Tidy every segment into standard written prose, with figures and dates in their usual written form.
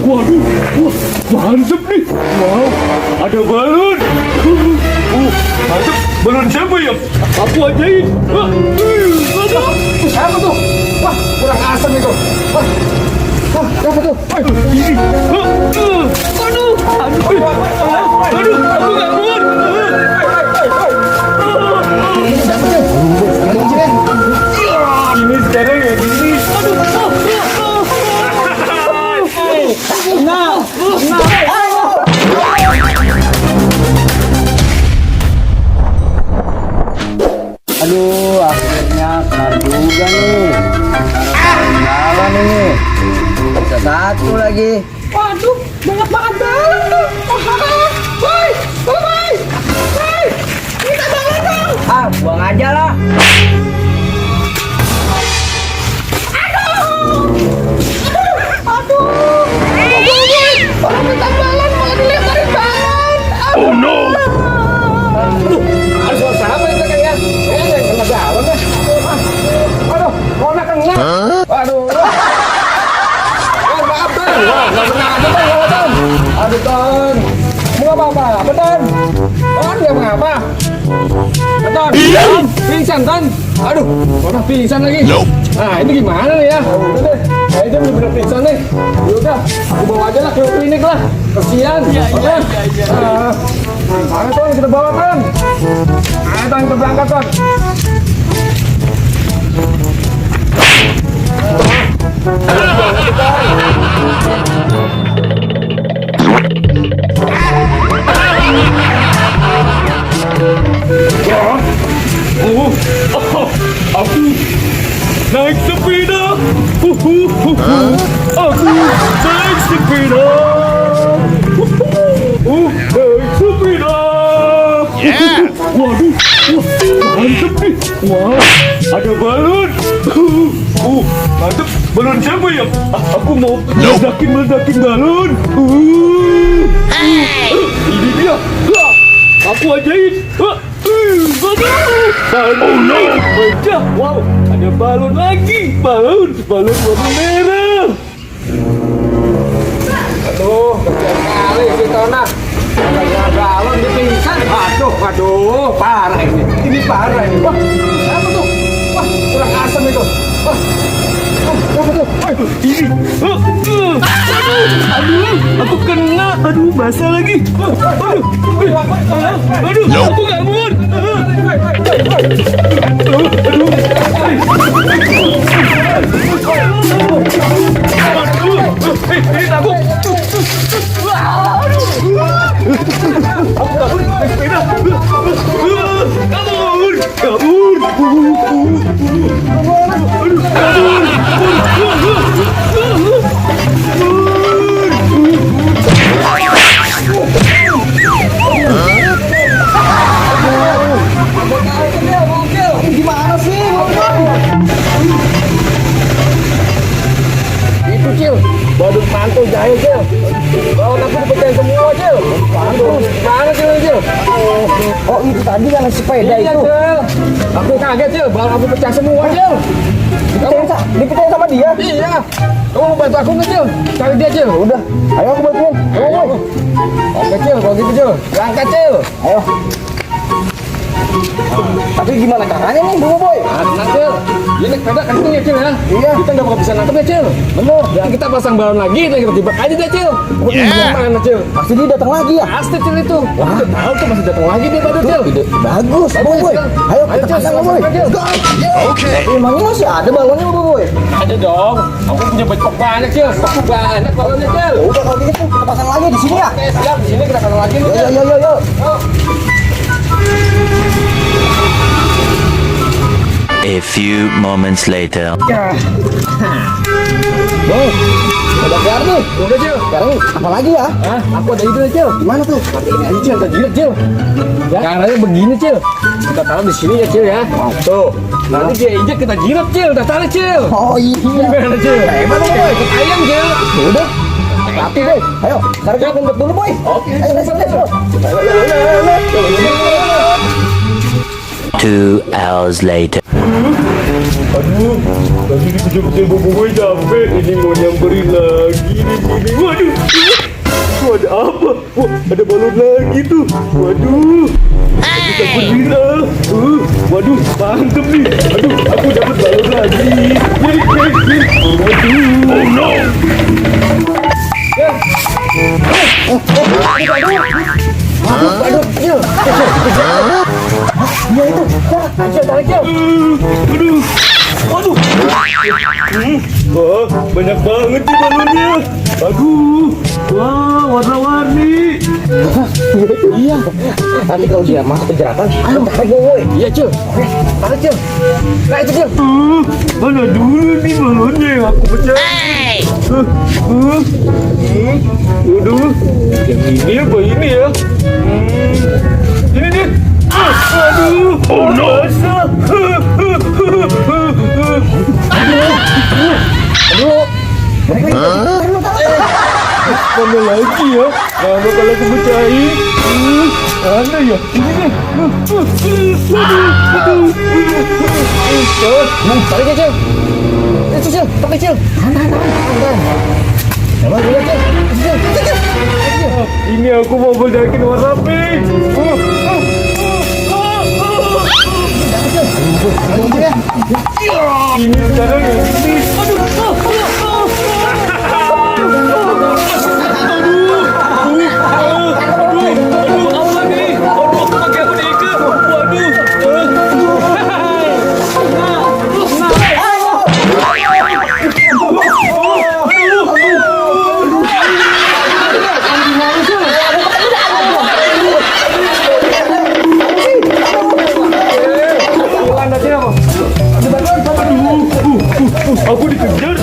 Waduh, mantep nih. Wow, ada balon. Mantep. Balon siapa ya? Aku ajain. Aduh. Apa tuh? Wah, kurang asem itu. Wah, apa tuh? Ini. Aduh, aku nggak kuat. Ini sekarang ya gini. Aduh, akhirnya kelar juga nih. Jalan nih. Bisa satu lagi. Waduh, banyak banget balon tuh. Woi, woi, minta balon dong. Ah, buang aja lah. Aduh, orang minta balon malah dilemparin balon. Oh no. Harus suara apa itu kayaknya? Kayaknya kena galon ya. Aduh, kona kena. Aduh. Maaf Ton. Wah, nggak kena aja Ton. Aduh Ton. Mau apa? Apa Ton? Ton, dia mengapa? Ton, pingsan Ton. Aduh, kona pingsan lagi. Nah, ini gimana nih ya? Udah deh, kayaknya bener-bener pingsan nih. Yaudah, aku bawa aja lah ke klinik lah. Kasian. Iya. Ayo Ton, kita bawa Ton. Ayo Ton, kita berangkat Ton. Aku naik sepeda. Aku naik sepeda. Naik sepeda. Waduh, mantep nih. Wah, ada balon. Mantep. Balon siapa ya? Aku mau meledakin balon. Ini dia. Aku ajain. Oh no! Pecah. Wow, ada balon lagi. Balon warna merah. Aduh, kesian kali si Tona. Gara-gara galon dia pingsan. Aduh, parah ini. Ini parah ini. Wah, apa tuh? Wah, kurang asem itu. Wah, apa tuh? Ini. Aduh, aku kena. Aduh, basah lagi. Aduh, aku nggak muat. Ini tabung. Aku naik sepeda. Kabur. Gimana sih? Itu Cil, badut mantul jahil Cil. Balon aku dipecahin semua Cil. Mantul, mana Cil? Oh itu tadi yang sepeda itu. Cil. Aku kaget Cil, balon aku pecah semua Cil. Dipecahin sama dia? Iya. Kamu mau bantu aku nggak Cil? Cari dia Cil. Udah, ayo aku bantuin. Ayo. Oke Cil, kalau gitu Cil, berangkat Cil. Ayo. Tapi gimana caranya nih Bu Boy? Tenang Cil, dia naik sepeda kenceng ya Cil ya? Iya. Kita nggak bakal bisa nangkep ya Cil. Bener. Dan kita pasang balon lagi, dan kita tembak aja deh Cil. Gimana Cil? Pasti dia datang lagi ya? Pasti Cil itu. Wah, kita tahu tuh masih datang lagi dia badut Cil. Bagus Bu Boy. Ayo kita pasang Bu Boy. Oke. Tapi emangnya masih ada balonnya Bu Boy? Ada dong. Aku punya stok banyak Cil. Stok banyak balonnya Cil. Udah kalau gitu kita pasang lagi di sini ya. Oke siap, di sini kita pasang lagi. Yo. A few moments later. Boy, udah kelar nih. Udah Cil. Sekarang apa lagi ya? Aku ada ide Cil. Gimana tuh? Pakai ini aja Cil, kita jilat Cil. Ya? Caranya begini Cil. Kita taruh di sini ya Cil ya. Tuh. Nanti dia injek kita jilat Cil. Udah tarik Cil. Oh iya. Gimana Cil? Hebat Boy. Ikut ayam Cil. Udah. Tapi Boy. Ayo, sekarang kita ngumpet dulu Boy. Oke. Ayo let's go. 2 hours later. Aduh, tadi dikejar-kejar boboiboy capek. Ini mau nyamperin lagi nih sini. Waduh, itu ada apa? Wah, ada balon lagi tuh. Waduh, kita berwira. Waduh, mantep nih. Aduh, aku dapat balon lagi. Waduh. Oh no. Aduh, Cil. Iya itu. Tarik, Cil. Aduh. Waduh. Wah, banyak banget nih balonnya. Aduh. Wah, warna-warni. Iya. Nanti kalau dia masuk penjara, ayo tarik boy. Iya, Cil. Oke, tarik, Cil. Nah, itu, Cil. Mana dulu nih balonnya yang aku pecah. Aduh, yang ini apa ini ya? Ini nih. Aduh. Oh no. Aduh. Mana lagi ya? Nah, bakal aku pecahin. Mana ya? Ini nih. Tarik ya, Cil. Itu, Cil. Tarik, Cil. Tahan. Coba dulu, Cil. Cil. Ini aku mau meledakin warna pink. Ini sekarang yang ini. Aku dikejar.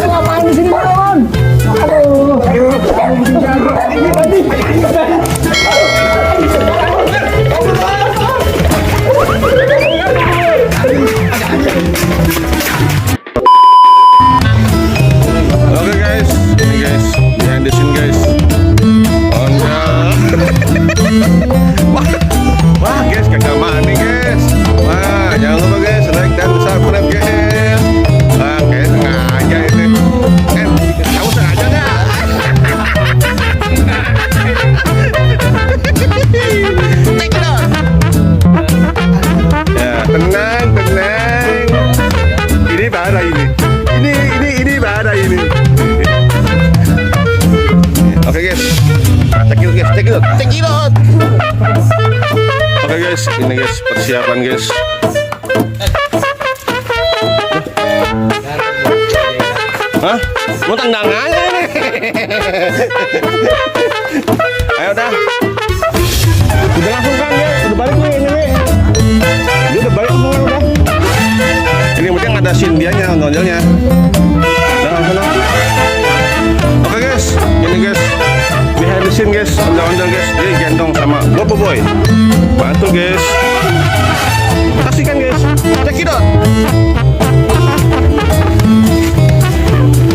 Ngapain di sini, Bang? Oke guys, ini guys, behind the scene guys. Oh no. Wah guys, kagak mani guys. Wah, jangan lupa guys, like dan subscribe guys. Wah guys, sengaja ini. Kamu sengaja nggak? Ya, tenang. Ini bahaya ini. Ini bahaya ini. Oke guys, check it out. Oke guys, ini guys persiapan guys. Hah? Mau tendangannya nih. Ayo udah. Udah langsung kan ya, udah balik nih ini nih. Dia udah balik semua udah. Ini yang penting ada scene dianya, nonjolnya. Udah langsung. Oke guys, ini guys behind the scene guys, ondel-ondel guys, dia gendong sama boboiboy. Bantu guys, kasihkan guys, check it out.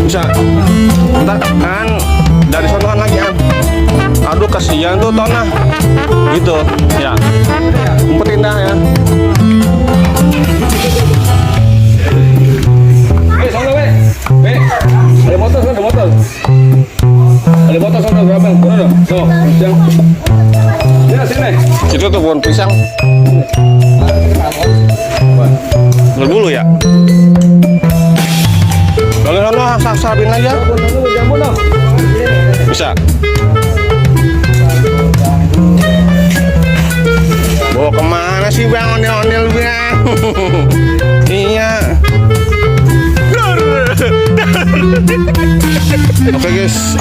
Bisa, ntar kan dari sonoan lagi kan. Aduh kasihan tuh Tona, gitu ya, umpetin dah ya. Sono, ada motor, ada motor sono berapa? Sono, yang sini. Itu tuh pohon pisang. Berbulu ya. Kalau sono sasabin aja. Bisa. Bawa kemana sih bang ondel-ondel bang? Iya. Oke guys,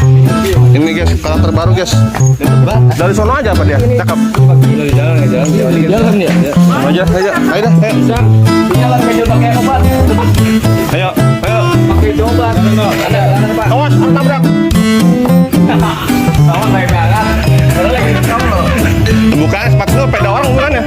ini guys karakter baru guys. Dari sono aja apa dia? Cakep. Jalan ya. Aja, ayo dah, ayo. Jalan kecil pakai obat. Ayo. Pakai obat. Ada Pak. Awas, tabrak. Kawan naik banget. Lagi kamu loh. Bukan sepatu sepeda orang bukan ya?